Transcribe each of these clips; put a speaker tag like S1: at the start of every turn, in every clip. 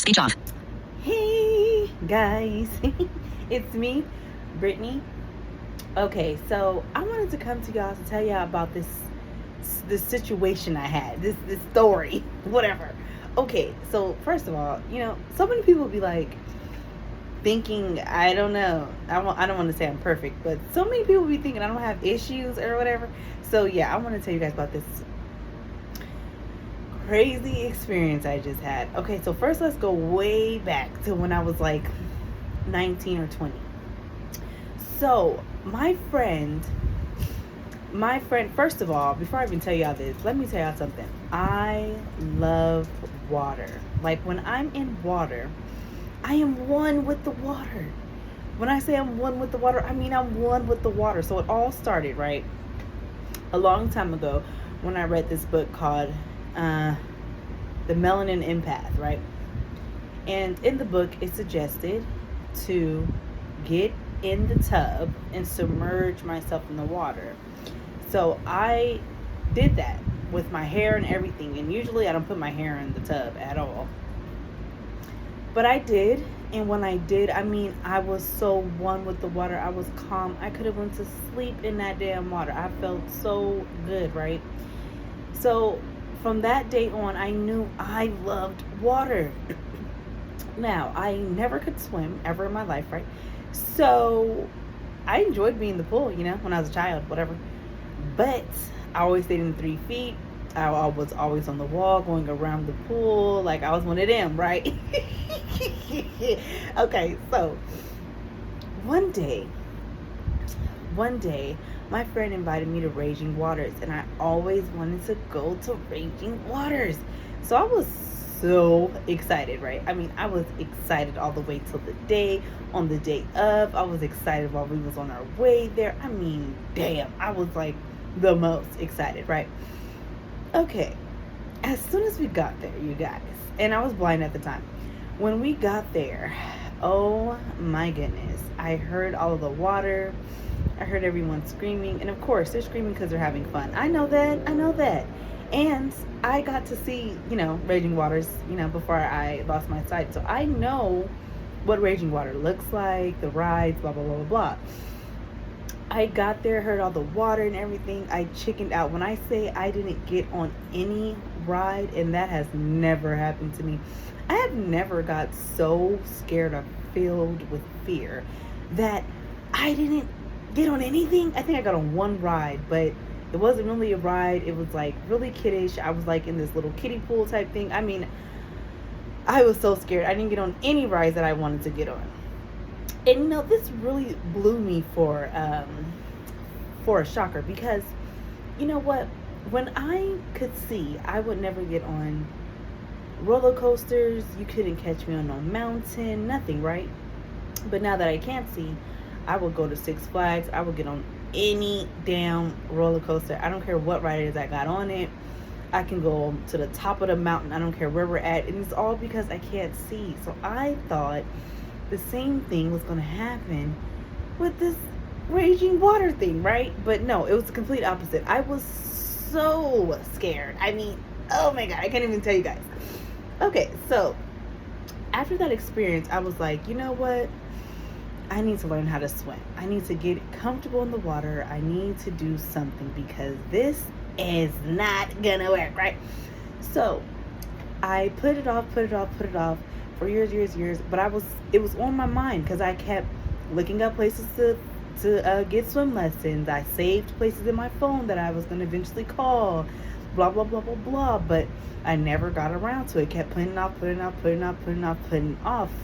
S1: Speech off.
S2: Hey guys, it's me, Brittany. Okay, so I wanted to come to y'all to tell y'all about this situation I had, this story, whatever. Okay, so first of all, so many people be like thinking I don't know. I don't want to say I'm perfect, but so many people be thinking I don't have issues or whatever. So yeah, I want to tell you guys about this crazy experience I just had. Okay, so first let's go way back to when I was like 19 or 20. So, my friend, first of all, before I even tell y'all this, let me tell y'all something. I love water. Like when I'm in water, I am one with the water. When I say I'm one with the water, I mean I'm one with the water. So it all started, right? A long time ago when I read this book called The Melanin Empath, right? And in the book, it suggested to get in the tub and submerge myself in the water. So I did that with my hair and everything. And usually I don't put my hair in the tub at all. But I did. And when I did, I mean, I was so one with the water. I was calm. I could have went to sleep in that damn water. I felt so good, right? So from that day on, I knew I loved water. Now, I never could swim ever in my life, right? So I enjoyed being in the pool, when I was a child, whatever. But I always stayed in 3 feet. I was always on the wall going around the pool like I was one of them, right? Okay, so one day, my friend invited me to Raging Waters, and I always wanted to go to Raging Waters. So I was so excited, right? I mean, I was excited all the way till the day. On the day of, I was excited while we was on our way there. I mean, damn, I was like the most excited, right? Okay, as soon as we got there, you guys, and I was blind at the time. When we got there, oh my goodness, I heard all of the water. I heard everyone screaming, and of course, they're screaming because they're having fun. I know that. And I got to see, Raging Waters, before I lost my sight. So I know what Raging Water looks like, the rides, blah, blah, blah, blah, blah. I got there, heard all the water and everything. I chickened out. When I say I didn't get on any ride, and that has never happened to me, I have never got so scared or filled with fear that I didn't get on anything. I think I got on one ride, but it wasn't really a ride. It was like really kiddish. I was like in this little kiddie pool type thing. I mean, I was so scared. I didn't get on any rides that I wanted to get on. And this really blew me for a shocker, because you know what? When I could see, I would never get on roller coasters. You couldn't catch me on no mountain, nothing, right? But now that I can't see, I would go to Six Flags. I would get on any damn roller coaster. I don't care what ride it is I got on it. I can go to the top of the mountain. I don't care where we're at. And it's all because I can't see. So I thought the same thing was going to happen with this Raging Water thing, right? But no, it was the complete opposite. I was so scared. I mean, oh my God, I can't even tell you guys. Okay, so after that experience, I was like, you know what? I need to learn how to swim. I need to get comfortable in the water. I need to do something, because this is not gonna work, right? So I put it off for years. But it was on my mind, because I kept looking up places to get swim lessons. I saved places in my phone that I was gonna eventually call, blah blah blah blah blah. But I never got around to it. Kept putting off.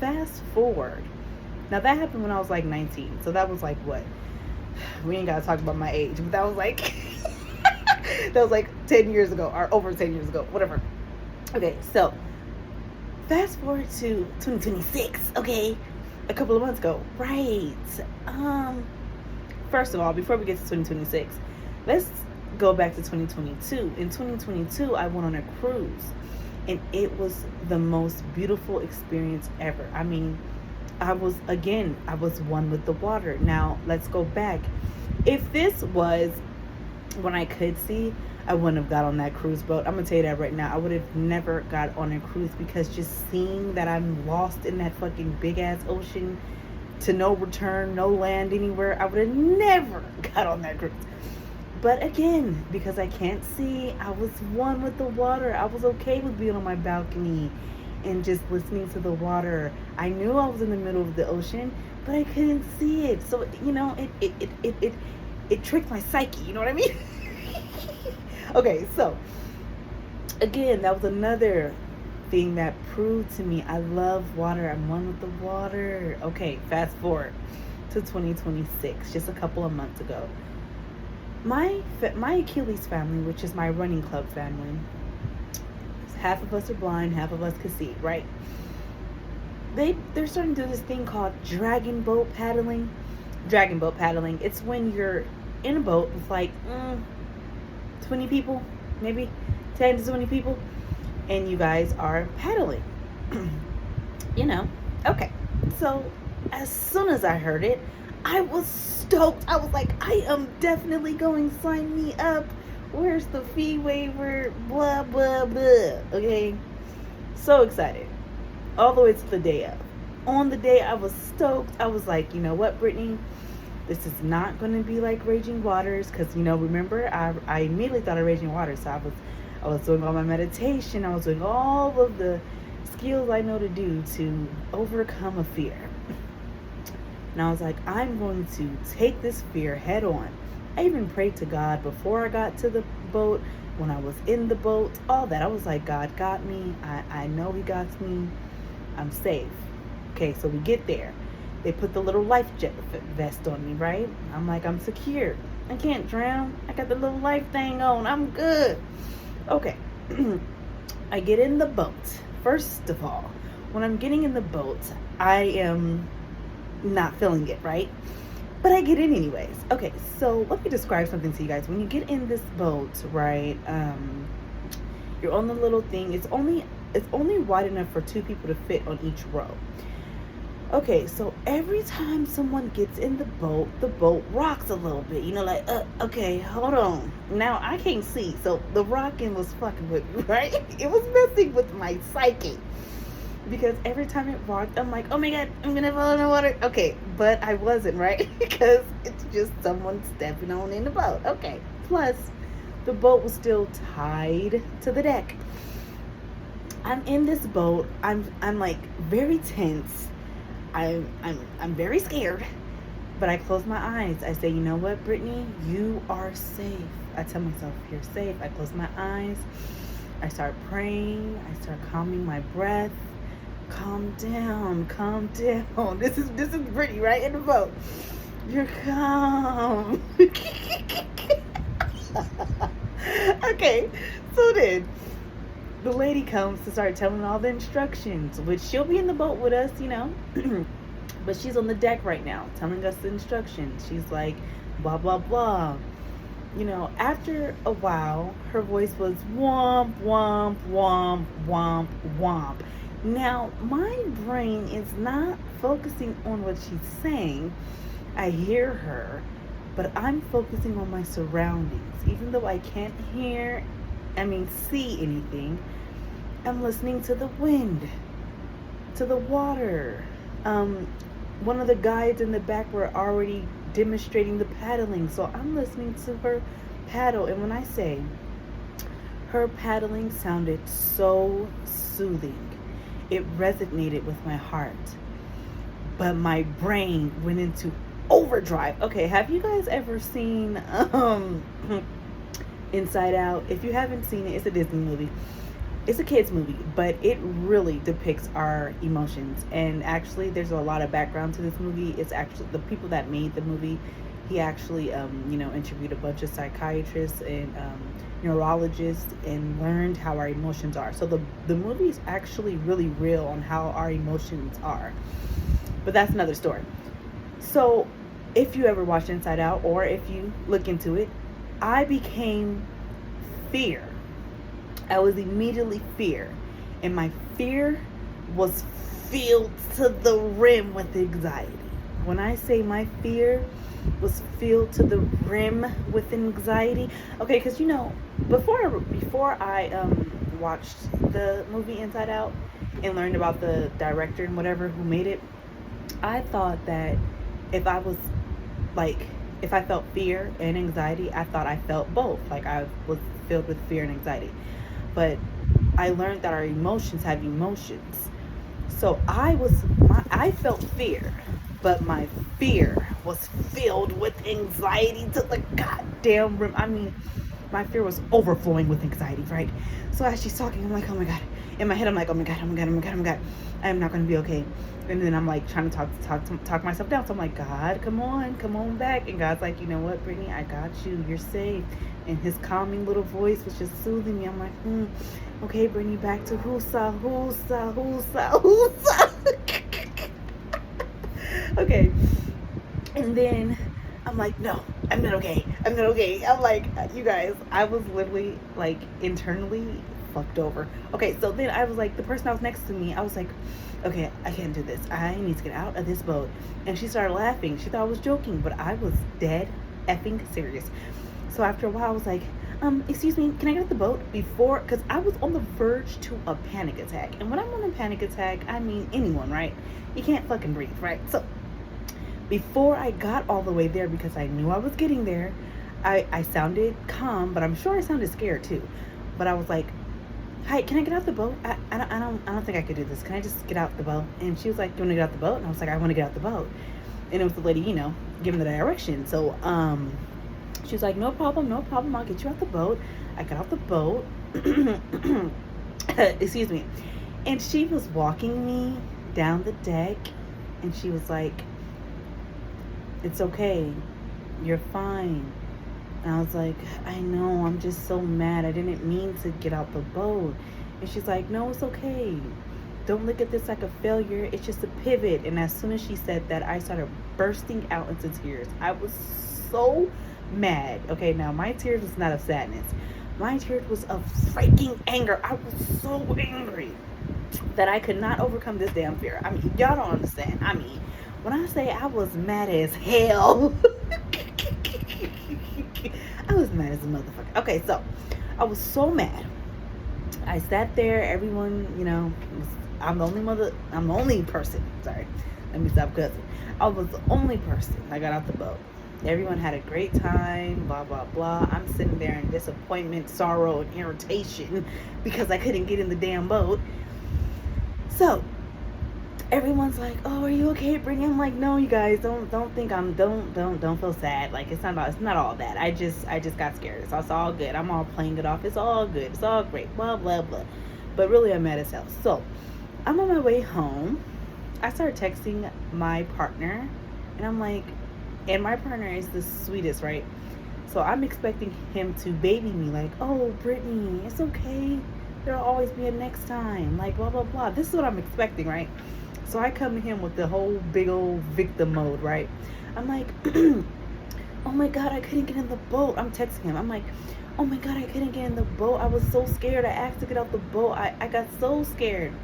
S2: Fast forward. Now that happened when I was like 19. So that was like what? We ain't gotta talk about my age, but that was like that was like 10 years ago, or over 10 years ago, whatever. Okay, so fast forward to 2026, okay? A couple of months ago. Right. First of all, before we get to 2026, let's go back to 2022. In 2022, I went on a cruise, and it was the most beautiful experience ever. I mean, I was one with the water. Now, let's go back. If this was when I could see, I wouldn't have got on that cruise boat. I'm gonna tell you that right now. I would have never got on a cruise, because just seeing that I'm lost in that fucking big ass ocean to no return, no land anywhere, I would have never got on that cruise. But again, because I can't see, I was one with the water. I was okay with being on my balcony and just listening to the water. I knew I was in the middle of the ocean, but I couldn't see it. So, it tricked my psyche, you know what I mean? Okay, so again, that was another thing that proved to me I love water. I'm one with the water. Okay, fast forward to 2026, just a couple of months ago. My Achilles family, which is my running club family, half of us are blind, half of us can see, right? They're starting to do this thing called dragon boat paddling. Dragon boat paddling. It's when you're in a boat with like 20 people, maybe 10 to 20 people, and you guys are paddling. Okay. So as soon as I heard it, I was stoked. I was like, I am definitely going. Sign me up. Where's the fee waiver? Blah, blah, blah. Okay. So excited. All the way to the day of. On the day, I was stoked. I was like, you know what, Brittany? This is not going to be like Raging Waters. Because, remember, I immediately thought of Raging Waters. So I was doing all my meditation. I was doing all of the skills I know to do to overcome a fear. And I was like, I'm going to take this fear head on. I even prayed to God before I got to the boat, when I was in the boat, all that. I was like, God got me. I know He got me. I'm safe. Okay, so we get there. They put the little life vest on me, right? I'm like, I'm secure. I can't drown. I got the little life thing on. I'm good. Okay. I get in the boat. First of all, when I'm getting in the boat, I am not feeling it, right? But I get in anyways. Okay, so let me describe something to you guys. When you get in this boat, right, you're on the little thing. It's only wide enough for 2 people to fit on each row. Okay, so every time someone gets in the boat rocks a little bit. Okay, hold on. Now I can't see, so the rocking was fucking with me, right? It was messing with my psyche. Because every time it rocked, I'm like, oh my God, I'm gonna fall in the water. Okay, but I wasn't, right? Because it's just someone stepping on in the boat. Okay, plus the boat was still tied to the deck. I'm in this boat. I'm like very tense. I'm very scared. But I close my eyes. I say, you know what, Brittany? You are safe. I tell myself, you're safe. I close my eyes. I start praying. I start calming my breath. Calm down. This is Brittany, right, in the boat. You're calm. Okay, so then the lady comes to start telling all the instructions, which she'll be in the boat with us, but she's on the deck right now telling us the instructions. She's like, blah, blah, blah. After a while, her voice was womp, womp, womp, womp, womp. Now, my brain is not focusing on what she's saying. I hear her, but I'm focusing on my surroundings. Even though I can't see anything, I'm listening to the wind, to the water. One of the guides in the back were already demonstrating the paddling, so I'm listening to her paddle. And when I say her paddling sounded so soothing, it resonated with my heart, but my brain went into overdrive. Okay, have you guys ever seen Inside Out? If you haven't seen it, it's a Disney movie. It's a kid's movie, but it really depicts our emotions. And actually, there's a lot of background to this movie. It's actually the people that made the movie. He actually, interviewed a bunch of psychiatrists and neurologists and learned how our emotions are. So the movie is actually really real on how our emotions are. But that's another story. So if you ever watch Inside Out, or if you look into it, I became fear. I was immediately fear. And my fear was filled to the rim with anxiety, when I say my fear was filled to the rim with anxiety, okay, because before I watched the movie Inside Out and learned about the director and whatever who made it, I thought that if I was like if I felt fear and anxiety, I thought I felt both. Like I was filled with fear and anxiety. But I learned that our emotions have emotions. So I felt fear, but my fear was filled with anxiety to the goddamn rim. I mean, my fear was overflowing with anxiety, right? So as she's talking, I'm like, oh my god. In my head, I'm like, oh my god, oh my god, oh my god, oh my god. I am not gonna be okay. And then I'm like trying to talk myself down. So I'm like, God, come on back. And God's like, you know what, Brittany, I got you. You're safe. And his calming little voice was just soothing me. I'm like, okay, Brittany, back to Husa. Okay. And then I'm like, no, I'm not okay. I'm like, you guys, I was literally like internally fucked over. Okay, so then I was like, the person that was next to me, I was like, okay, I can't do this. I need to get out of this boat. And she started laughing. She thought I was joking, but I was dead effing serious. So after a while, I was like, excuse me, can I get off the boat before? Because I was on the verge to a panic attack. And when I'm on a panic attack, I mean anyone, right? You can't fucking breathe, right? So before I got all the way there, because I knew I was getting there, I sounded calm, but I'm sure I sounded scared too. But I was like, hi, can I get out the boat? I don't think I could do this. Can I just get out the boat? And she was like, you want to get out the boat? And I was like, I want to get out the boat. And it was the lady, giving the direction. So she was like, no problem, I'll get you out the boat. I got out the boat. Excuse me. And she was walking me down the deck, and she was like, it's okay, you're fine. And I was like, I know, I'm just so mad. I didn't mean to get out the boat. And she's like, no, it's okay. Don't look at this like a failure. It's just a pivot. And as soon as she said that, I started bursting out into tears. I was so mad. Okay, now my tears was not of sadness. My tears was of freaking anger. I was so angry that I could not overcome this damn fear. I mean, y'all don't understand. I mean, when I say I was mad as hell, I was mad as a motherfucker. Okay, so I was so mad. I sat there. Everyone, I'm the only person. Sorry, let me stop cussing. I was the only person that got out the boat. Everyone had a great time. Blah blah blah. I'm sitting there in disappointment, sorrow, and irritation because I couldn't get in the damn boat. So everyone's like, oh, are you okay, Brittany? I'm like, no, you guys, don't think don't feel sad. Like, it's not all that. I just got scared. It's all good. I'm all playing it off. It's all good. It's all great. Blah blah blah. But really, I'm mad as hell. So I'm on my way home. I started texting my partner, and I'm like, and my partner is the sweetest, right? So I'm expecting him to baby me, like, oh, Brittany, it's okay. There'll always be a next time. Like, blah blah blah. This is what I'm expecting, right? So I come to him with the whole big old victim mode, right? I'm like, oh my God, I couldn't get in the boat. I'm texting him. I'm like, oh my God, I couldn't get in the boat. I was so scared. I asked to get out the boat. I got so scared.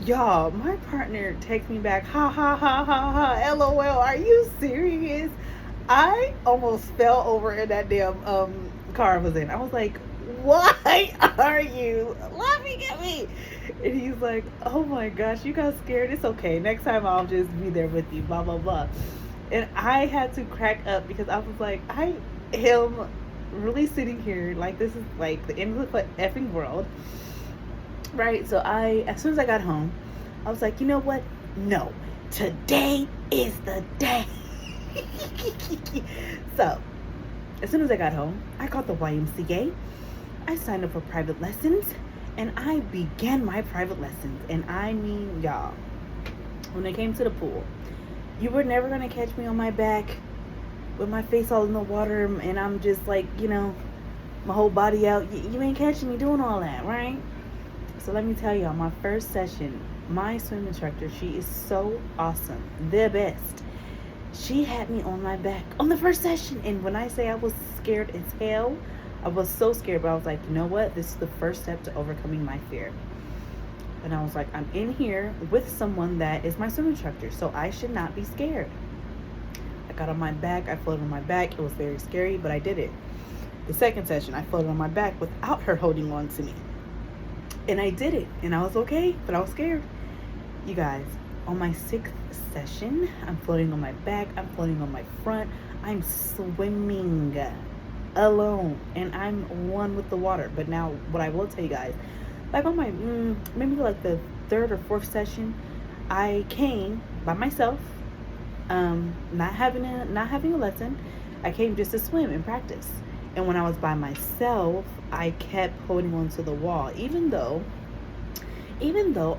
S2: Y'all, my partner texts me back, ha ha ha ha ha, LOL, are you serious? I almost fell over in that damn car I was in. I was like, why are you laughing at me? And he's like, oh my gosh, you got scared. It's okay. Next time I'll just be there with you, blah, blah, blah. And I had to crack up because I was like, I am really sitting here like this is like the end of the effing world. Right? So as soon as I got home, I was like, you know what? No, today is the day. So as soon as I got home, I called the YMCA. I signed up for private lessons, and I began my private lessons. And I mean, y'all, when it came to the pool, you were never going to catch me on my back with my face all in the water, and I'm just like, my whole body out. You ain't catching me doing all that, right? So let me tell y'all, my first session, my swim instructor, she is so awesome, the best. She had me on my back on the first session, and when I say I was scared as hell, I was so scared, but I was like, you know what? This is the first step to overcoming my fear. And I was like, I'm in here with someone that is my swim instructor, so I should not be scared. I got on my back, I floated on my back. It was very scary, but I did it. The second session, I floated on my back without her holding on to me. And I did it, and I was okay, but I was scared. You guys, on my 6th session, I'm floating on my back, I'm floating on my front, I'm swimming alone, and I'm one with the water. But now, what I will tell you guys, like on my, maybe like the 3rd or 4th session, I came by myself, not having a lesson. I came just to swim and practice. And when I was by myself, I kept holding on to the wall. Even though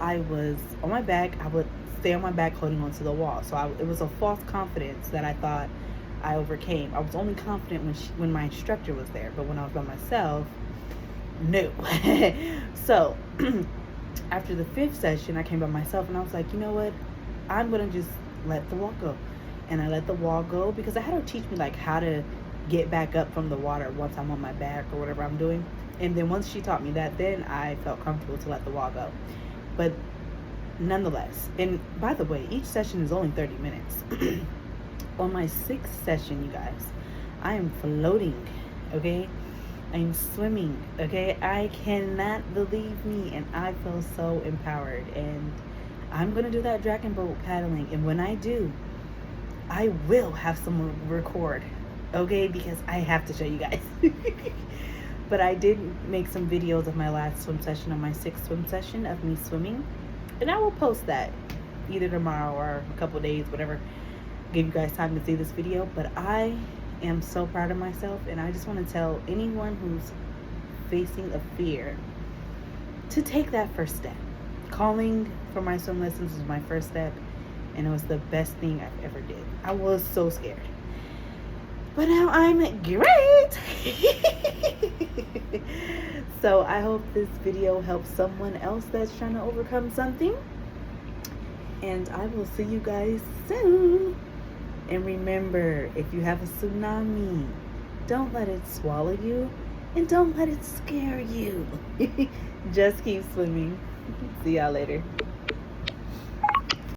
S2: I was on my back, I would stay on my back holding on to the wall. So it was a false confidence that I thought I overcame. I was only confident when my instructor was there. But when I was by myself, no. So after the 5th session, I came by myself and I was like, you know what? I'm going to just let the wall go. And I let the wall go because I had her teach me like how to get back up from the water once I'm on my back or whatever I'm doing. And then once she taught me that, then I felt comfortable to let the wall go. But nonetheless, and by the way, each session is only 30 minutes. On my 6th session, you guys, I am floating, okay? I'm swimming, okay? I cannot believe me, and I feel so empowered. And I'm gonna do that dragon boat paddling, and when I do, I will have someone record, okay? Because I have to show you guys. But I did make some videos of my last swim session, on my 6th swim session of me swimming, and I will post that either tomorrow or a couple days, whatever, give you guys time to see this video. But I am so proud of myself, and I just want to tell anyone who's facing a fear to take that first step. Calling for my swim lessons was my first step, and it was the best thing I've ever did. I was so scared, but now I'm great. So I hope this video helps someone else that's trying to overcome something, and I will see you guys soon. And remember, if you have a tsunami, don't let it swallow you, and don't let it scare you. Just keep swimming. See y'all later.